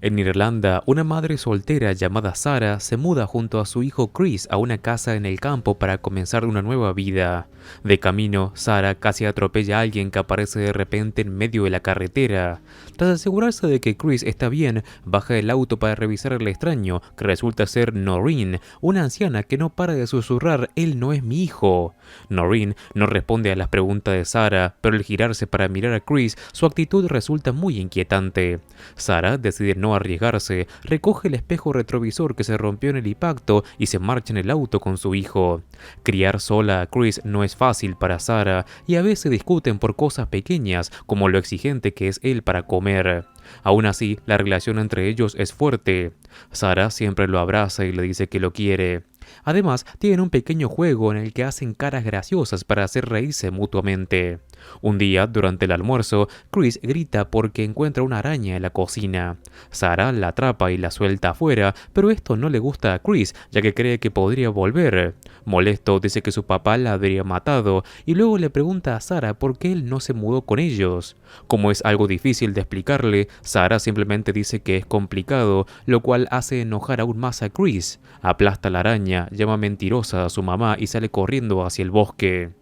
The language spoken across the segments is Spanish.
En Irlanda, una madre soltera llamada Sarah se muda junto a su hijo Chris a una casa en el campo para comenzar una nueva vida. De camino, Sarah casi atropella a alguien que aparece de repente en medio de la carretera. Tras asegurarse de que Chris está bien, baja del auto para revisar al extraño, que resulta ser Noreen, una anciana que no para de susurrar: «Él no es mi hijo». Noreen no responde a las preguntas de Sarah, pero al girarse para mirar a Chris, su actitud resulta muy inquietante. Sarah decide no arriesgarse, recoge el espejo retrovisor que se rompió en el impacto y se marcha en el auto con su hijo. Criar sola a Chris no es fácil para Sarah y a veces discuten por cosas pequeñas como lo exigente que es él para comer. Aún así, la relación entre ellos es fuerte. Sarah siempre lo abraza y le dice que lo quiere. Además, tienen un pequeño juego en el que hacen caras graciosas para hacer reírse mutuamente. Un día, durante el almuerzo, Chris grita porque encuentra una araña en la cocina. Sarah la atrapa y la suelta afuera, pero esto no le gusta a Chris, ya que cree que podría volver. Molesto, dice que su papá la habría matado y luego le pregunta a Sarah por qué él no se mudó con ellos. Como es algo difícil de explicarle, Sarah simplemente dice que es complicado, lo cual hace enojar aún más a Chris. Aplasta la araña, llama mentirosa a su mamá y sale corriendo hacia el bosque.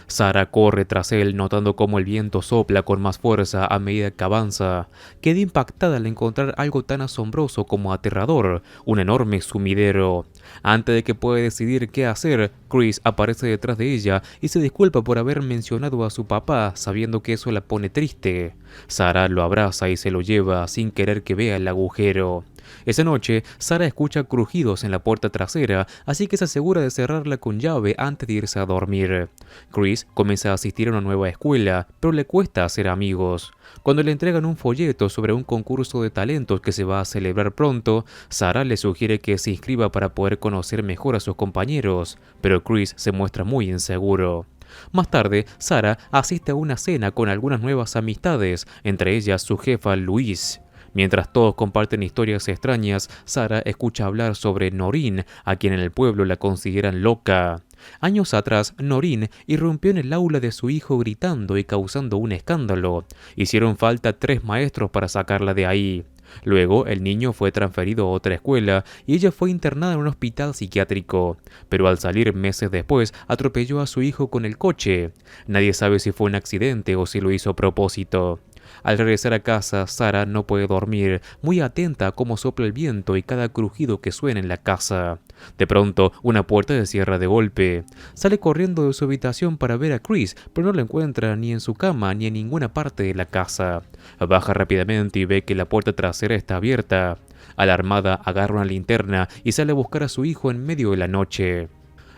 Sarah corre tras él, notando cómo el viento sopla con más fuerza a medida que avanza. Queda impactada al encontrar algo tan asombroso como aterrador, un enorme sumidero. Antes de que pueda decidir qué hacer, Chris aparece detrás de ella y se disculpa por haber mencionado a su papá, sabiendo que eso la pone triste. Sarah lo abraza y se lo lleva sin querer que vea el agujero. Esa noche, Sarah escucha crujidos en la puerta trasera, así que se asegura de cerrarla con llave antes de irse a dormir. Chris comienza a asistir a una nueva escuela, pero le cuesta hacer amigos. Cuando le entregan un folleto sobre un concurso de talentos que se va a celebrar pronto, Sarah le sugiere que se inscriba para poder conocer mejor a sus compañeros, pero Chris se muestra muy inseguro. Más tarde, Sarah asiste a una cena con algunas nuevas amistades, entre ellas su jefa Louise. Mientras todos comparten historias extrañas, Sarah escucha hablar sobre Noreen, a quien en el pueblo la consideran loca. Años atrás, Noreen irrumpió en el aula de su hijo gritando y causando un escándalo. Hicieron falta 3 maestros para sacarla de ahí. Luego, el niño fue transferido a otra escuela y ella fue internada en un hospital psiquiátrico. Pero al salir meses después, atropelló a su hijo con el coche. Nadie sabe si fue un accidente o si lo hizo a propósito. Al regresar a casa, Sarah no puede dormir, muy atenta a cómo sopla el viento y cada crujido que suena en la casa. De pronto, una puerta se cierra de golpe. Sale corriendo de su habitación para ver a Chris, pero no lo encuentra ni en su cama ni en ninguna parte de la casa. Baja rápidamente y ve que la puerta trasera está abierta. Alarmada, agarra una linterna y sale a buscar a su hijo en medio de la noche.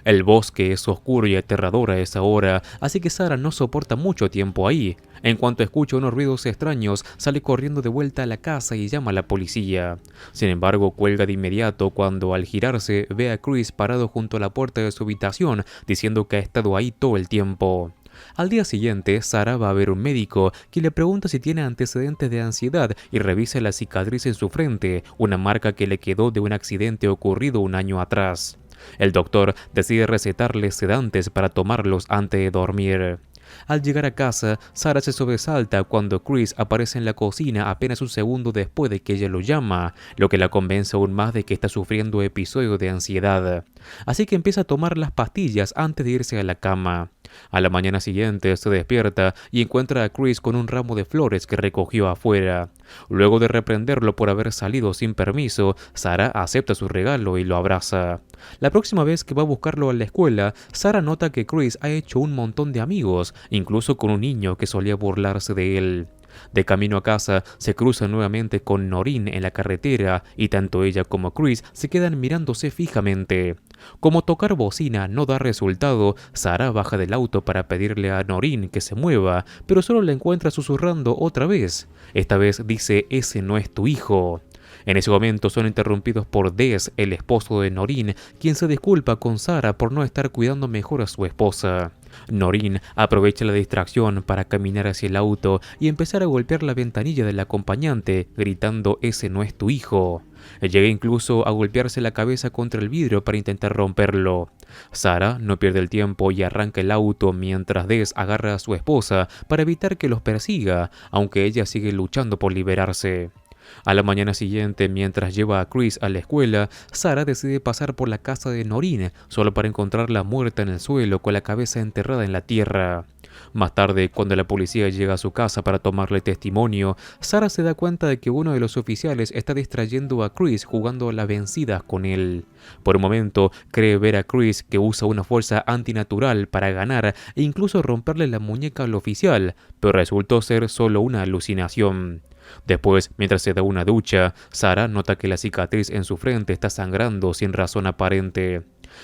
El bosque es oscuro y aterrador a esa hora, así que Sarah no soporta mucho tiempo ahí. En cuanto escucha unos ruidos extraños, sale corriendo de vuelta a la casa y llama a la policía. Sin embargo, cuelga de inmediato cuando, al girarse, ve a Chris parado junto a la puerta de su habitación, diciendo que ha estado ahí todo el tiempo. Al día siguiente, Sarah va a ver un médico, quien le pregunta si tiene antecedentes de ansiedad y revisa la cicatriz en su frente, una marca que le quedó de un accidente ocurrido un año atrás. El doctor decide recetarle sedantes para tomarlos antes de dormir. Al llegar a casa, Sarah se sobresalta cuando Chris aparece en la cocina apenas un segundo después de que ella lo llama, lo que la convence aún más de que está sufriendo episodios de ansiedad. Así que empieza a tomar las pastillas antes de irse a la cama. A la mañana siguiente se despierta y encuentra a Chris con un ramo de flores que recogió afuera. Luego de reprenderlo por haber salido sin permiso, Sarah acepta su regalo y lo abraza. La próxima vez que va a buscarlo a la escuela, Sarah nota que Chris ha hecho un montón de amigos, incluso con un niño que solía burlarse de él. De camino a casa, se cruza nuevamente con Noreen en la carretera y tanto ella como Chris se quedan mirándose fijamente. Como tocar bocina no da resultado, Sarah baja del auto para pedirle a Noreen que se mueva, pero solo la encuentra susurrando otra vez. Esta vez dice: «Ese no es tu hijo». En ese momento son interrumpidos por Des, el esposo de Noreen, quien se disculpa con Sarah por no estar cuidando mejor a su esposa. Noreen aprovecha la distracción para caminar hacia el auto y empezar a golpear la ventanilla del acompañante, gritando: «Ese no es tu hijo». Llega incluso a golpearse la cabeza contra el vidrio para intentar romperlo. Sarah no pierde el tiempo y arranca el auto mientras Des agarra a su esposa para evitar que los persiga, aunque ella sigue luchando por liberarse. A la mañana siguiente, mientras lleva a Chris a la escuela, Sarah decide pasar por la casa de Noreen, solo para encontrarla muerta en el suelo con la cabeza enterrada en la tierra. Más tarde, cuando la policía llega a su casa para tomarle testimonio, Sarah se da cuenta de que uno de los oficiales está distrayendo a Chris jugando a las vencidas con él. Por un momento, cree ver a Chris que usa una fuerza antinatural para ganar e incluso romperle la muñeca al oficial, pero resultó ser solo una alucinación. Después, mientras se da una ducha, Sarah nota que la cicatriz en su frente está sangrando sin razón aparente.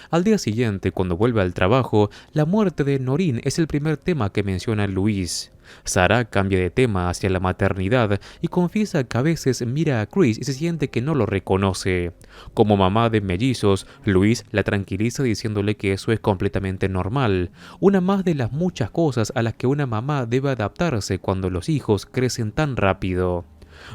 Al día siguiente, cuando vuelve al trabajo, la muerte de Noreen es el primer tema que menciona Louise. Sarah cambia de tema hacia la maternidad y confiesa que a veces mira a Chris y se siente que no lo reconoce. Como mamá de mellizos, Louise la tranquiliza diciéndole que eso es completamente normal, una más de las muchas cosas a las que una mamá debe adaptarse cuando los hijos crecen tan rápido.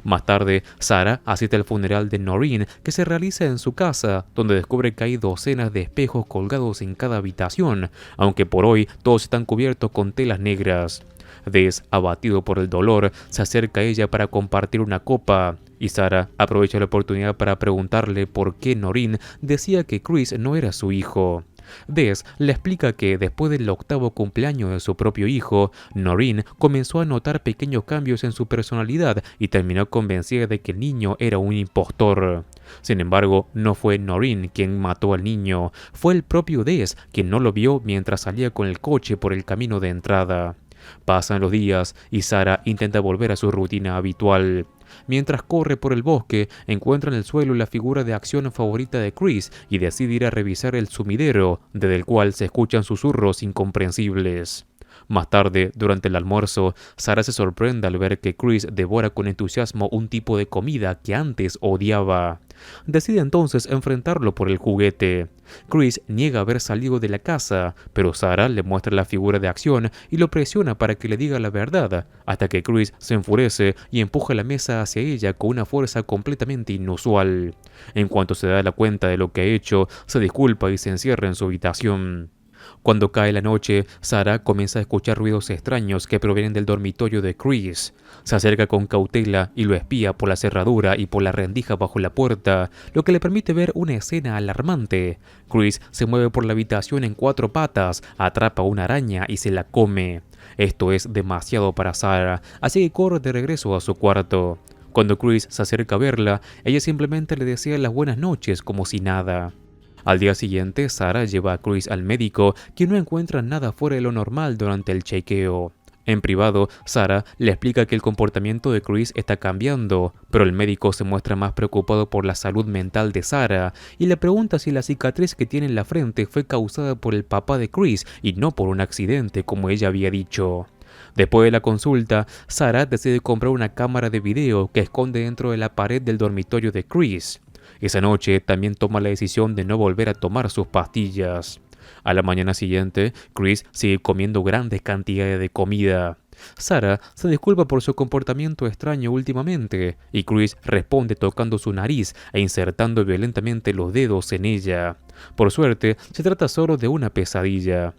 Más tarde, Sarah asiste al funeral de Noreen que se realiza en su casa, donde descubre que hay docenas de espejos colgados en cada habitación, aunque por hoy todos están cubiertos con telas negras. Des, abatido por el dolor, se acerca a ella para compartir una copa, y Sarah aprovecha la oportunidad para preguntarle por qué Noreen decía que Chris no era su hijo. Des le explica que después del octavo cumpleaños de su propio hijo, Noreen comenzó a notar pequeños cambios en su personalidad y terminó convencida de que el niño era un impostor. Sin embargo, no fue Noreen quien mató al niño, fue el propio Des quien no lo vio mientras salía con el coche por el camino de entrada. Pasan los días y Sarah intenta volver a su rutina habitual. Mientras corre por el bosque, encuentra en el suelo la figura de acción favorita de Chris y decide ir a revisar el sumidero, desde el cual se escuchan susurros incomprensibles. Más tarde, durante el almuerzo, Sarah se sorprende al ver que Chris devora con entusiasmo un tipo de comida que antes odiaba. Decide entonces enfrentarlo por el juguete. Chris niega haber salido de la casa, pero Sarah le muestra la figura de acción y lo presiona para que le diga la verdad, hasta que Chris se enfurece y empuja la mesa hacia ella con una fuerza completamente inusual. En cuanto se da la cuenta de lo que ha hecho, se disculpa y se encierra en su habitación. Cuando cae la noche, Sarah comienza a escuchar ruidos extraños que provienen del dormitorio de Chris. Se acerca con cautela y lo espía por la cerradura y por la rendija bajo la puerta, lo que le permite ver una escena alarmante. Chris se mueve por la habitación en 4 patas, atrapa una araña y se la come. Esto es demasiado para Sarah, así que corre de regreso a su cuarto. Cuando Chris se acerca a verla, ella simplemente le desea las buenas noches como si nada. Al día siguiente, Sarah lleva a Chris al médico, quien no encuentra nada fuera de lo normal durante el chequeo. En privado, Sarah le explica que el comportamiento de Chris está cambiando, pero el médico se muestra más preocupado por la salud mental de Sarah y le pregunta si la cicatriz que tiene en la frente fue causada por el papá de Chris y no por un accidente como ella había dicho. Después de la consulta, Sarah decide comprar una cámara de video que esconde dentro de la pared del dormitorio de Chris. Esa noche también toma la decisión de no volver a tomar sus pastillas. A la mañana siguiente, Chris sigue comiendo grandes cantidades de comida. Sarah se disculpa por su comportamiento extraño últimamente, y Chris responde tocando su nariz e insertando violentamente los dedos en ella. Por suerte, se trata solo de una pesadilla.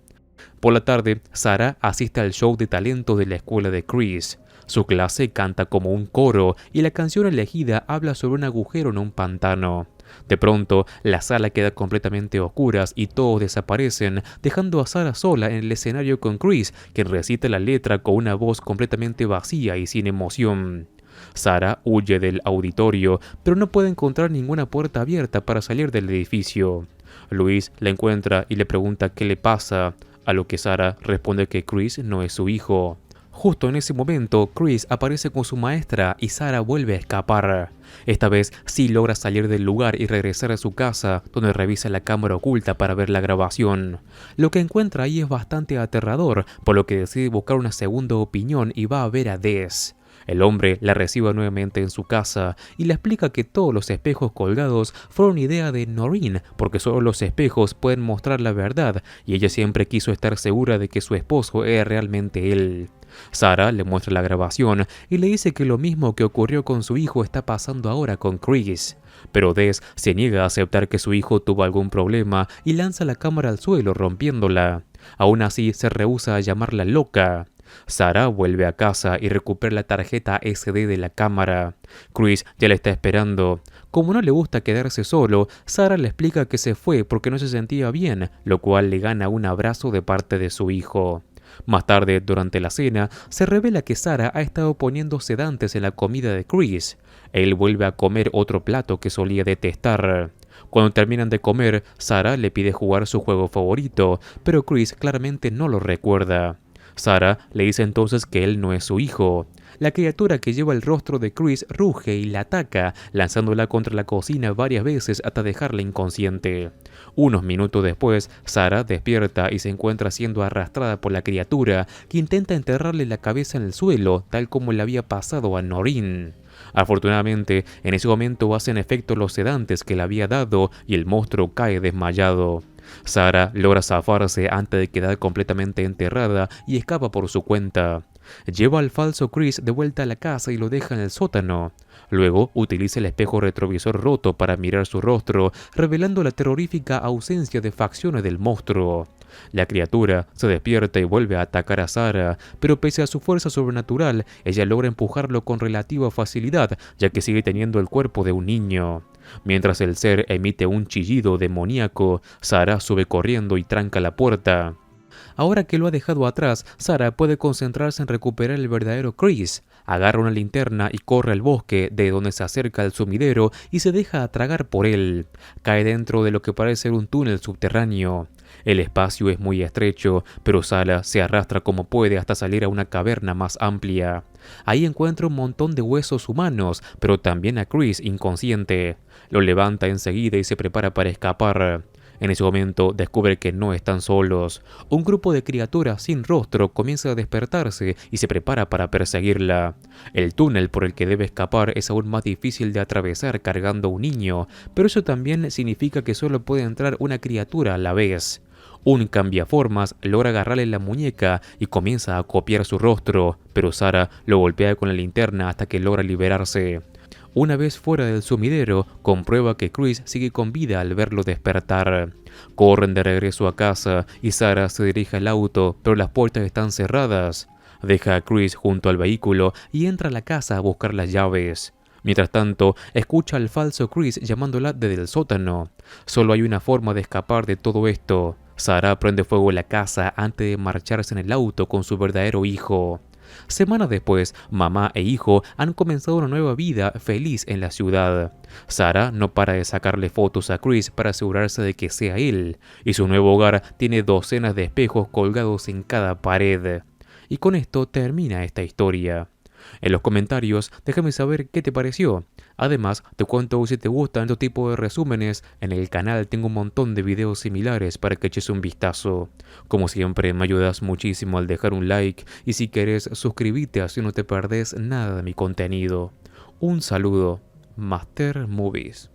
Por la tarde, Sarah asiste al show de talento de la escuela de Chris. Su clase canta como un coro y la canción elegida habla sobre un agujero en un pantano. De pronto, la sala queda completamente a oscuras y todos desaparecen, dejando a Sarah sola en el escenario con Chris, quien recita la letra con una voz completamente vacía y sin emoción. Sarah huye del auditorio, pero no puede encontrar ninguna puerta abierta para salir del edificio. Louise la encuentra y le pregunta qué le pasa, a lo que Sarah responde que Chris no es su hijo. Justo en ese momento, Chris aparece con su maestra y Sarah vuelve a escapar. Esta vez sí logra salir del lugar y regresar a su casa, donde revisa la cámara oculta para ver la grabación. Lo que encuentra ahí es bastante aterrador, por lo que decide buscar una segunda opinión y va a ver a Des. El hombre la recibe nuevamente en su casa y le explica que todos los espejos colgados fueron idea de Noreen, porque solo los espejos pueden mostrar la verdad y ella siempre quiso estar segura de que su esposo era realmente él. Sarah le muestra la grabación y le dice que lo mismo que ocurrió con su hijo está pasando ahora con Chris. Pero Des se niega a aceptar que su hijo tuvo algún problema y lanza la cámara al suelo rompiéndola. Aún así se rehúsa a llamarla loca. Sarah vuelve a casa y recupera la tarjeta SD de la cámara. Chris ya la está esperando. Como no le gusta quedarse solo, Sarah le explica que se fue porque no se sentía bien, lo cual le gana un abrazo de parte de su hijo. Más tarde, durante la cena, se revela que Sarah ha estado poniendo sedantes en la comida de Chris. Él vuelve a comer otro plato que solía detestar. Cuando terminan de comer, Sarah le pide jugar su juego favorito, pero Chris claramente no lo recuerda. Sarah le dice entonces que él no es su hijo. La criatura que lleva el rostro de Chris ruge y la ataca, lanzándola contra la cocina varias veces hasta dejarla inconsciente. Unos minutos después, Sarah despierta y se encuentra siendo arrastrada por la criatura, que intenta enterrarle la cabeza en el suelo, tal como le había pasado a Noreen. Afortunadamente, en ese momento hacen efecto los sedantes que le había dado y el monstruo cae desmayado. Sarah logra zafarse antes de quedar completamente enterrada y escapa por su cuenta. Lleva al falso Chris de vuelta a la casa y lo deja en el sótano. Luego utiliza el espejo retrovisor roto para mirar su rostro, revelando la terrorífica ausencia de facciones del monstruo. La criatura se despierta y vuelve a atacar a Sarah, pero pese a su fuerza sobrenatural, ella logra empujarlo con relativa facilidad, ya que sigue teniendo el cuerpo de un niño. Mientras el ser emite un chillido demoníaco, Sarah sube corriendo y tranca la puerta. Ahora que lo ha dejado atrás, Sarah puede concentrarse en recuperar el verdadero Chris. Agarra una linterna y corre al bosque, de donde se acerca al sumidero y se deja tragar por él. Cae dentro de lo que parece ser un túnel subterráneo. El espacio es muy estrecho, pero Sarah se arrastra como puede hasta salir a una caverna más amplia. Ahí encuentra un montón de huesos humanos, pero también a Chris inconsciente. Lo levanta enseguida y se prepara para escapar. En ese momento descubre que no están solos. Un grupo de criaturas sin rostro comienza a despertarse y se prepara para perseguirla. El túnel por el que debe escapar es aún más difícil de atravesar cargando a un niño, pero eso también significa que solo puede entrar una criatura a la vez. Un cambiaformas logra agarrarle la muñeca y comienza a copiar su rostro, pero Sarah lo golpea con la linterna hasta que logra liberarse. Una vez fuera del sumidero, comprueba que Chris sigue con vida al verlo despertar. Corren de regreso a casa y Sarah se dirige al auto, pero las puertas están cerradas. Deja a Chris junto al vehículo y entra a la casa a buscar las llaves. Mientras tanto, escucha al falso Chris llamándola desde el sótano. Solo hay una forma de escapar de todo esto. Sarah prende fuego en la casa antes de marcharse en el auto con su verdadero hijo. Semanas después, mamá e hijo han comenzado una nueva vida feliz en la ciudad. Sarah no para de sacarle fotos a Chris para asegurarse de que sea él, y su nuevo hogar tiene docenas de espejos colgados en cada pared. Y con esto termina esta historia. En los comentarios déjame saber qué te pareció. Además, te cuento si te gustan este tipo de resúmenes, en el canal tengo un montón de videos similares para que eches un vistazo. Como siempre, me ayudas muchísimo al dejar un like y si querés suscribirte así no te perdés nada de mi contenido. Un saludo, Master Movies.